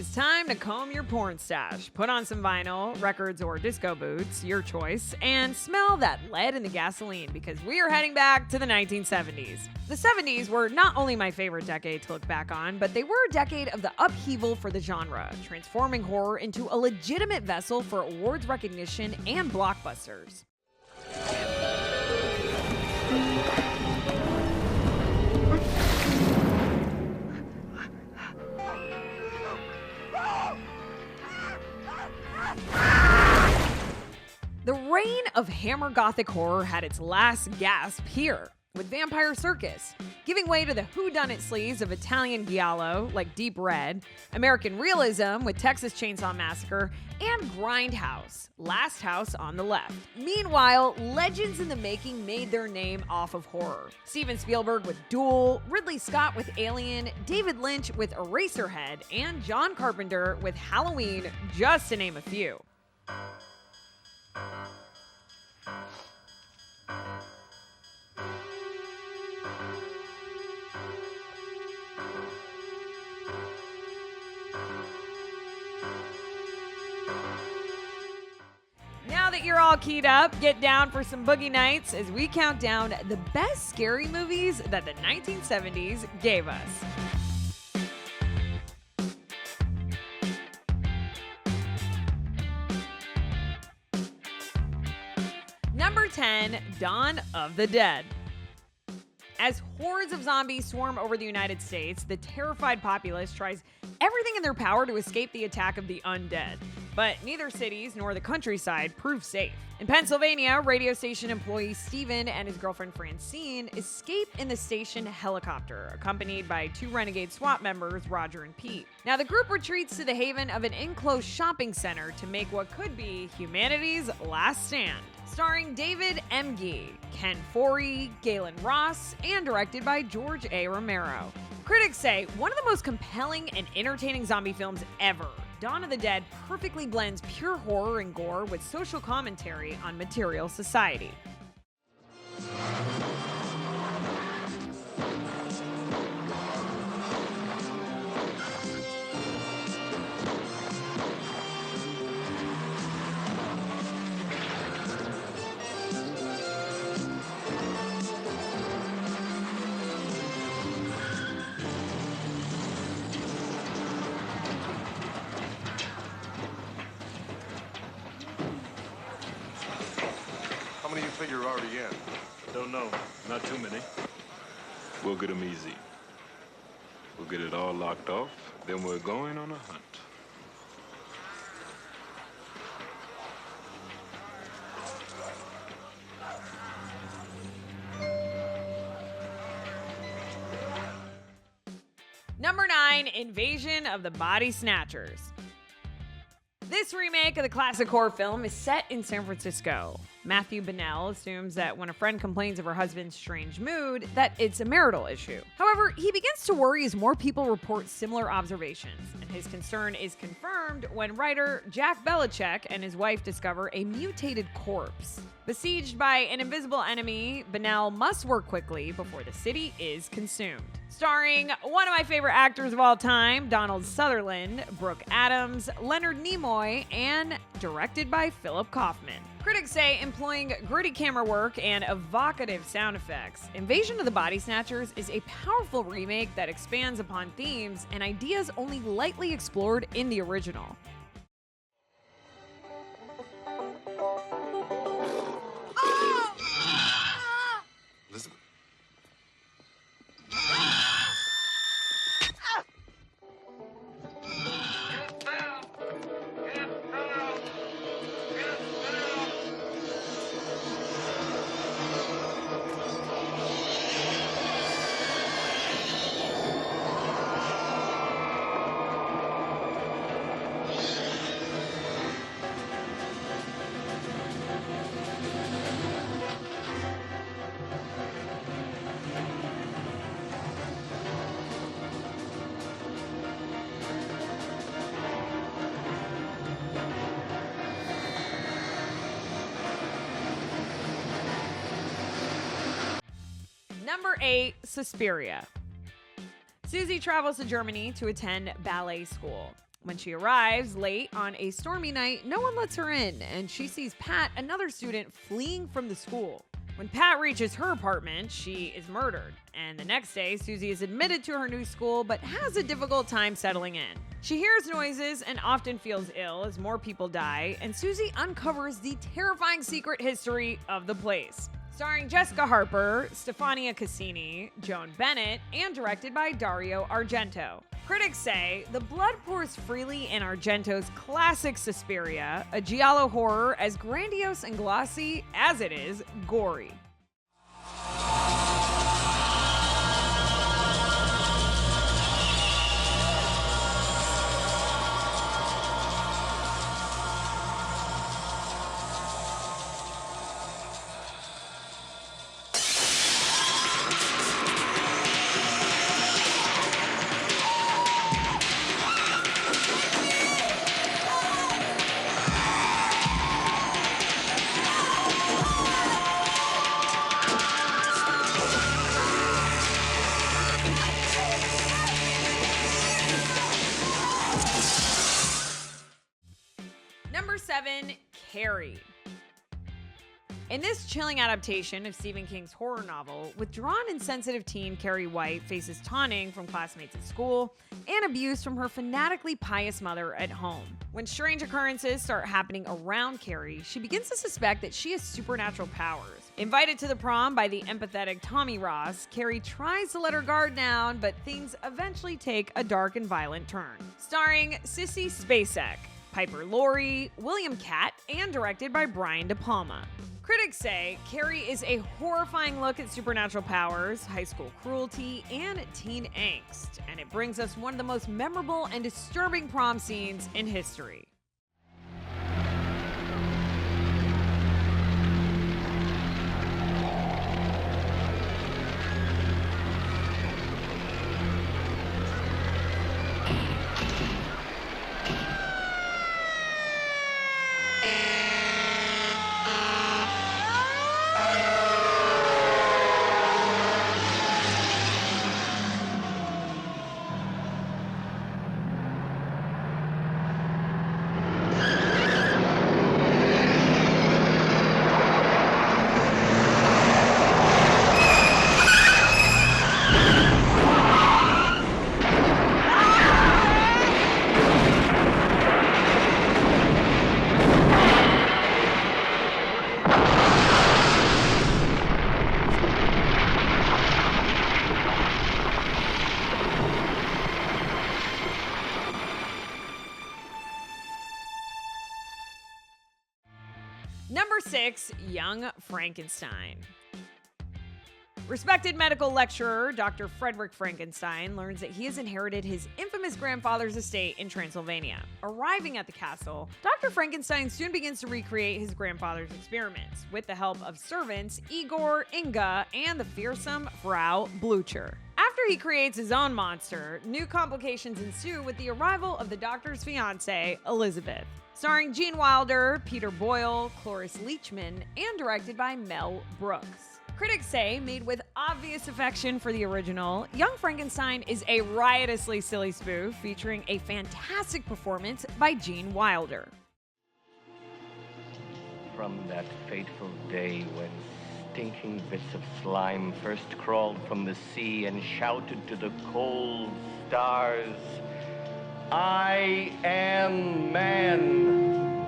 it's time to comb your porn stash. Put on some vinyl, records, or disco boots, your choice, and smell that lead in the gasoline because we are heading back to the 1970s. The 70s were not only my favorite decade to look back on, but they were a decade of the upheaval for the genre, transforming horror into a legitimate vessel for awards recognition and blockbusters. The reign of Hammer Gothic horror had its last gasp here, with Vampire Circus, giving way to the whodunit sleaze of Italian giallo like Deep Red, American realism with Texas Chainsaw Massacre, and Grindhouse, Last House on the Left. Meanwhile, legends in the making made their name off of horror. Steven Spielberg with Duel, Ridley Scott with Alien, David Lynch with Eraserhead, and John Carpenter with Halloween, just to name a few. Now that you're all keyed up, get down for some boogie nights as we count down the best scary movies that the 1970s gave us. Number 10, Dawn of the Dead. As hordes of zombies swarm over the United States, the terrified populace tries everything in their power to escape the attack of the undead. But neither cities nor the countryside prove safe. In Pennsylvania, radio station employee Steven and his girlfriend Francine escape in the station helicopter, accompanied by two renegade SWAT members, Roger and Pete. Now, the group retreats to the haven of an enclosed shopping center to make what could be humanity's last stand. Starring David Emge, Ken Foree, Galen Ross, and directed by George A. Romero. Critics say one of the most compelling and entertaining zombie films ever. Dawn of the Dead perfectly blends pure horror and gore with social commentary on material society. How many you figure are already in? Don't know. Not too many. We'll get them easy. We'll get it all locked off, then we're going on a hunt. Number 9, Invasion of the Body Snatchers. This remake of the classic horror film is set in San Francisco. Matthew Bennell assumes that when a friend complains of her husband's strange mood, that it's a marital issue. However, he begins to worry as more people report similar observations, and his concern is confirmed when writer Jack Belichick and his wife discover a mutated corpse. Besieged by an invisible enemy, Bennell must work quickly before the city is consumed. Starring one of my favorite actors of all time, Donald Sutherland, Brooke Adams, Leonard Nimoy, and directed by Philip Kaufman. Critics say employing gritty camera work and evocative sound effects, Invasion of the Body Snatchers is a powerful remake that expands upon themes and ideas only lightly explored in the original. Elizabeth. Number 8, Suspiria. Susie travels to Germany to attend ballet school. When she arrives late on a stormy night, no one lets her in, and she sees Pat, another student, fleeing from the school. When Pat reaches her apartment, she is murdered, and the next day, Susie is admitted to her new school but has a difficult time settling in. She hears noises and often feels ill as more people die, and Susie uncovers the terrifying secret history of the place. Starring Jessica Harper, Stefania Cassini, Joan Bennett, and directed by Dario Argento. Critics say the blood pours freely in Argento's classic Suspiria, a giallo horror as grandiose and glossy as it is gory. Number 7, Carrie. In this chilling adaptation of Stephen King's horror novel, withdrawn and sensitive teen Carrie White faces taunting from classmates at school and abuse from her fanatically pious mother at home. When strange occurrences start happening around Carrie, she begins to suspect that she has supernatural powers. Invited to the prom by the empathetic Tommy Ross, Carrie tries to let her guard down, but things eventually take a dark and violent turn. Starring Sissy Spacek, Piper Laurie, William Catt, and directed by Brian De Palma. Critics say Carrie is a horrifying look at supernatural powers, high school cruelty, and teen angst, and it brings us one of the most memorable and disturbing prom scenes in history. Number 6, Young Frankenstein. Respected medical lecturer Dr. Frederick Frankenstein learns that he has inherited his infamous grandfather's estate in Transylvania. Arriving at the castle, Dr. Frankenstein soon begins to recreate his grandfather's experiments with the help of servants Igor, Inga, and the fearsome Frau Blucher. After he creates his own monster, new complications ensue with the arrival of the doctor's fiancée, Elizabeth. Starring Gene Wilder, Peter Boyle, Cloris Leachman, and directed by Mel Brooks. Critics say, made with obvious affection for the original, Young Frankenstein is a riotously silly spoof featuring a fantastic performance by Gene Wilder. From that fateful day when stinking bits of slime first crawled from the sea and shouted to the cold stars, I am man.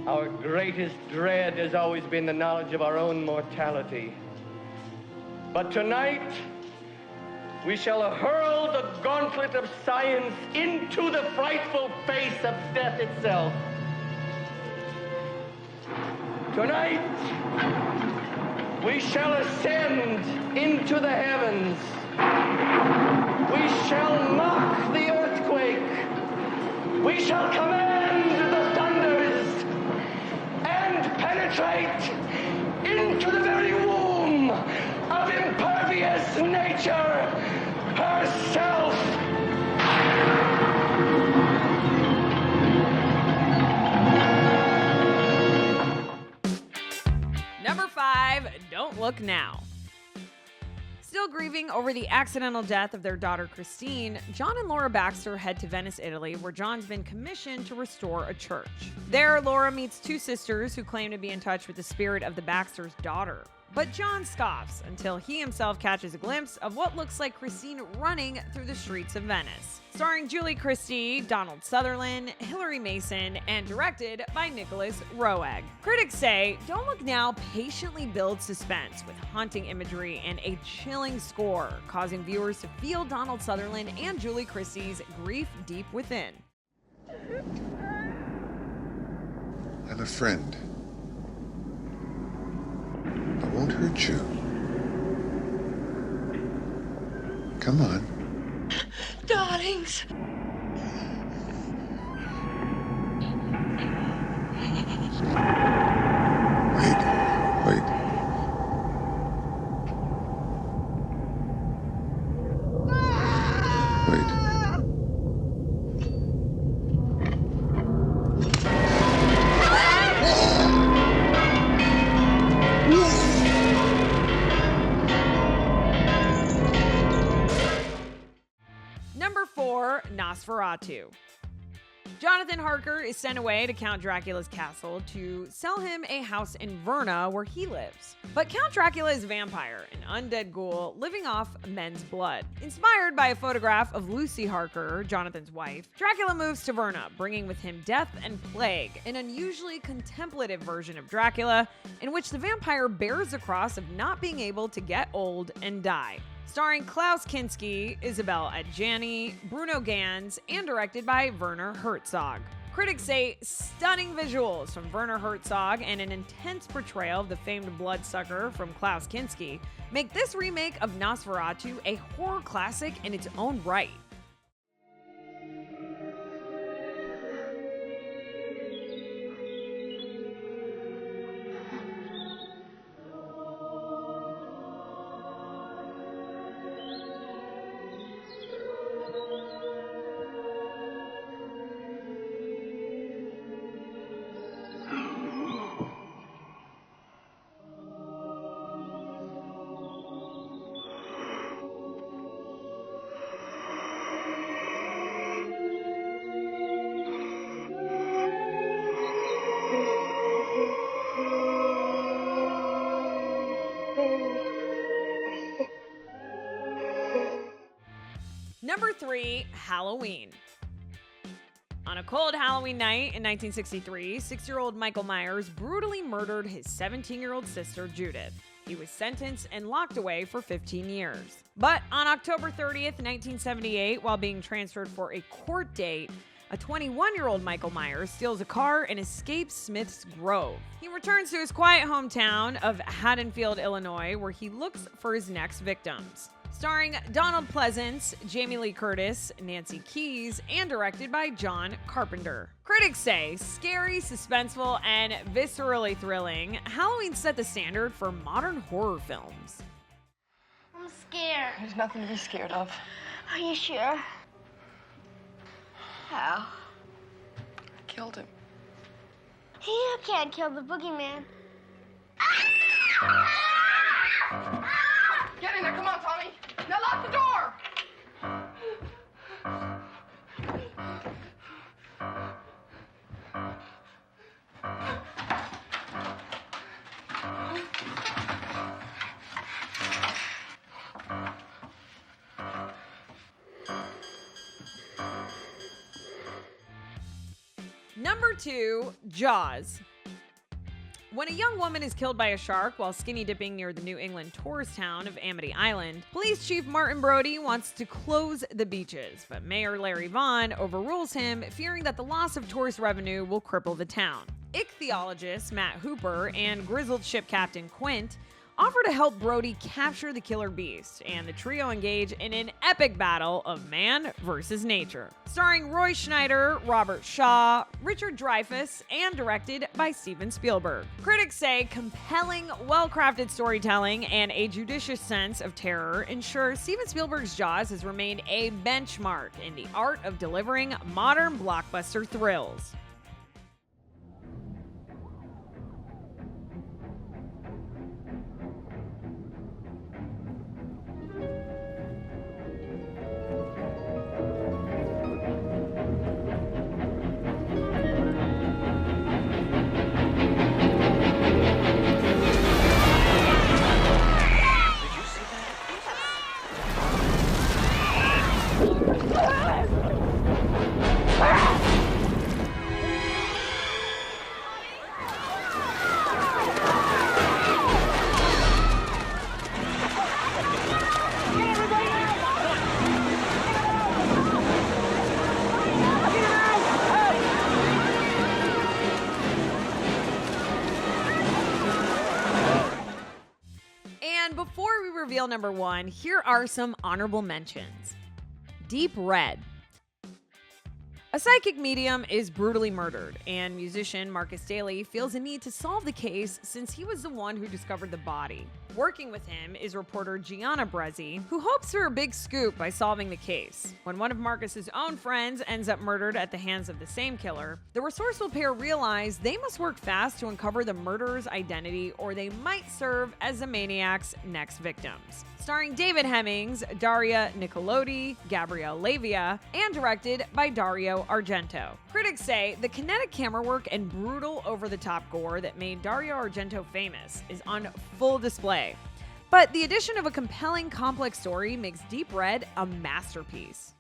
Our greatest dread has always been the knowledge of our own mortality. But tonight, we shall hurl the gauntlet of science into the frightful face of death itself. Tonight, we shall ascend into the heavens. We shall mock the earthquake. We shall command the thunders and penetrate into the very womb of impervious nature herself. Number 5, Don't Look Now. Still Still grieving over the accidental death of their daughter Christine, John and Laura Baxter head to Venice, Italy, where John's been commissioned to restore a church. There, Laura meets two sisters who claim to be in touch with the spirit of the Baxter's daughter. But John scoffs until he himself catches a glimpse of what looks like Christine running through the streets of Venice. Starring Julie Christie, Donald Sutherland, Hilary Mason, and directed by Nicholas Roeg. Critics say Don't Look Now patiently builds suspense with haunting imagery and a chilling score, causing viewers to feel Donald Sutherland and Julie Christie's grief deep within. I'm a friend. I won't hurt you. Come on. Darlings. Wait. Number 4, Nosferatu. Jonathan Harker is sent away to Count Dracula's castle to sell him a house in Verna where he lives. But Count Dracula is a vampire, an undead ghoul living off men's blood. Inspired by a photograph of Lucy Harker, Jonathan's wife, Dracula moves to Verna, bringing with him death and plague, an unusually contemplative version of Dracula, in which the vampire bears the cross of not being able to get old and die. Starring Klaus Kinski, Isabel Adjani, Bruno Ganz, and directed by Werner Herzog. Critics say stunning visuals from Werner Herzog and an intense portrayal of the famed bloodsucker from Klaus Kinski make this remake of Nosferatu a horror classic in its own right. Number 3, Halloween. On a cold Halloween night in 1963, 6-year-old Michael Myers brutally murdered his 17-year-old sister, Judith. He was sentenced and locked away for 15 years. But on October 30th, 1978, while being transferred for a court date, a 21-year-old Michael Myers steals a car and escapes Smith's Grove. He returns to his quiet hometown of Haddonfield, Illinois, where he looks for his next victims. Starring Donald Pleasance, Jamie Lee Curtis, Nancy Keys, and directed by John Carpenter. Critics say scary, suspenseful, and viscerally thrilling, Halloween set the standard for modern horror films. I'm scared. There's nothing to be scared of. Are you sure? How? I killed him. You can't kill the boogeyman. Get in there, come on, Tommy. Now lock the door. Number 2, Jaws. When a young woman is killed by a shark while skinny dipping near the New England tourist town of Amity Island, Police Chief Martin Brody wants to close the beaches, but Mayor Larry Vaughn overrules him, fearing that the loss of tourist revenue will cripple the town. Ichthyologist Matt Hooper and grizzled ship captain Quint offer to help Brody capture the killer beast, and the trio engage in an epic battle of man versus nature. Starring Roy Schneider, Robert Shaw, Richard Dreyfuss, and directed by Steven Spielberg. Critics say compelling, well-crafted storytelling and a judicious sense of terror ensure Steven Spielberg's Jaws has remained a benchmark in the art of delivering modern blockbuster thrills. reveal number 1, here are some honorable mentions. Deep Red. A psychic medium is brutally murdered, and musician Marcus Daly feels a need to solve the case since he was the one who discovered the body. Working with him is reporter Gianna Brezzi, who hopes for a big scoop by solving the case. When one of Marcus's own friends ends up murdered at the hands of the same killer, the resourceful pair realize they must work fast to uncover the murderer's identity, or they might serve as the maniac's next victims. Starring David Hemmings, Daria Nicolodi, Gabrielle Lavia, and directed by Dario Argento. Critics say the kinetic camera work and brutal over-the-top gore that made Dario Argento famous is on full display. But the addition of a compelling, complex story makes Deep Red a masterpiece.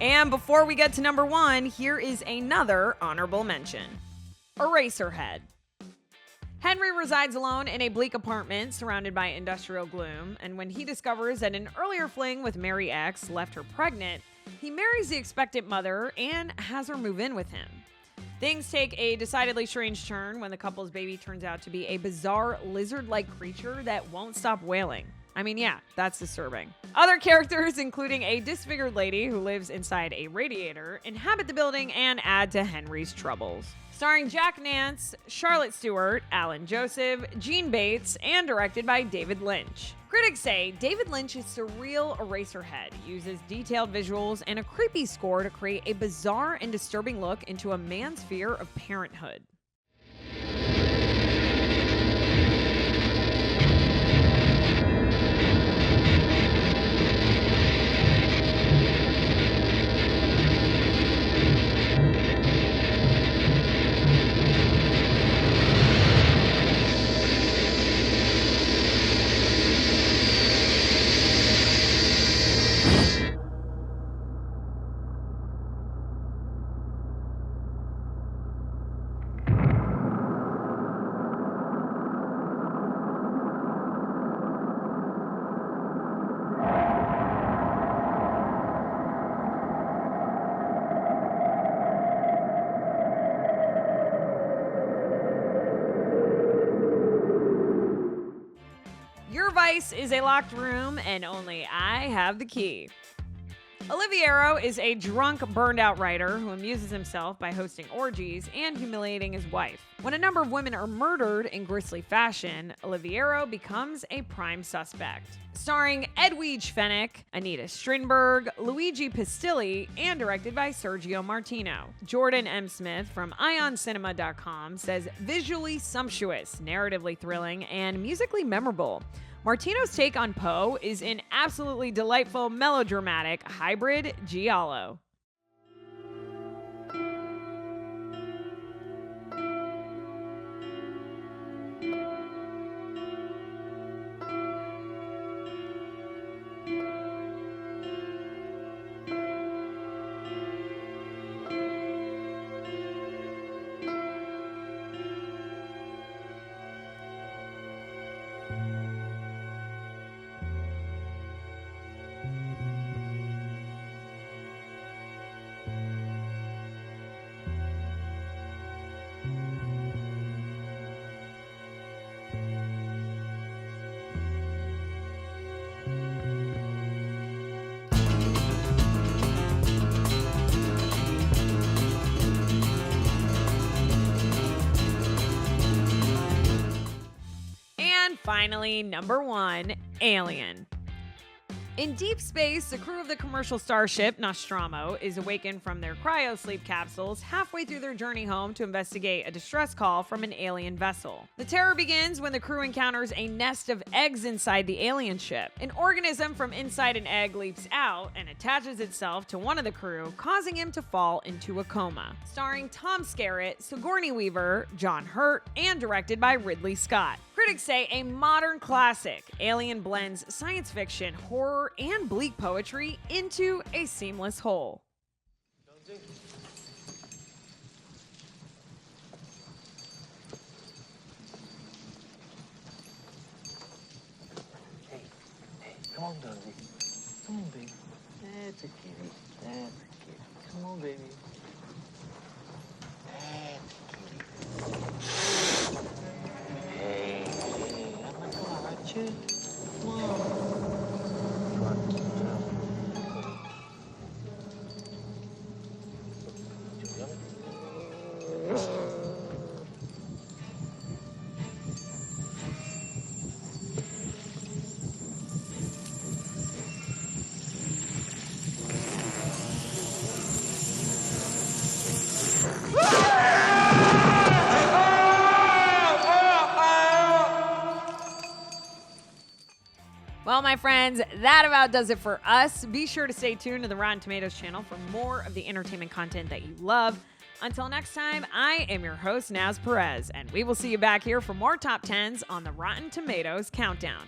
And before we get to number 1, here is another honorable mention. Eraserhead. Henry resides alone in a bleak apartment surrounded by industrial gloom, and when he discovers that an earlier fling with Mary X left her pregnant, he marries the expectant mother and has her move in with him. Things take a decidedly strange turn when the couple's baby turns out to be a bizarre lizard-like creature that won't stop wailing. I mean, yeah, that's disturbing. Other characters, including a disfigured lady who lives inside a radiator, inhabit the building and add to Henry's troubles. Starring Jack Nance, Charlotte Stewart, Alan Joseph, Gene Bates, and directed by David Lynch. Critics say David Lynch's surreal Eraserhead uses detailed visuals and a creepy score to create a bizarre and disturbing look into a man's fear of parenthood. Your vice is a locked room, and only I have the key. Oliviero is a drunk, burned-out writer who amuses himself by hosting orgies and humiliating his wife. When a number of women are murdered in grisly fashion, Oliviero becomes a prime suspect. Starring Edwige Fenech, Anita Strindberg, Luigi Pistilli, and directed by Sergio Martino. Jordan M. Smith from IonCinema.com says, visually sumptuous, narratively thrilling, and musically memorable. Martino's take on Poe is an absolutely delightful, melodramatic hybrid giallo. Finally, number 1, Alien. In deep space, the crew of the commercial starship Nostromo is awakened from their cryosleep capsules halfway through their journey home to investigate a distress call from an alien vessel. The terror begins when the crew encounters a nest of eggs inside the alien ship. An organism from inside an egg leaps out and attaches itself to one of the crew, causing him to fall into a coma. Starring Tom Skerritt, Sigourney Weaver, John Hurt, and directed by Ridley Scott. Critics say a modern classic, Alien blends science fiction, horror, and bleak poetry into a seamless whole. Hey, come on, Dundee. Come on, baby. That's a kitty. That's a kitty. Come on, baby. That's a kitty. Hey, I'm not gonna hurt you. Come on. Well, my friends, that about does it for us. Be sure to stay tuned to the Rotten Tomatoes channel for more of the entertainment content that you love. Until next time, I am your host, Naz Perez, and we will see you back here for more top 10s on the Rotten Tomatoes Countdown.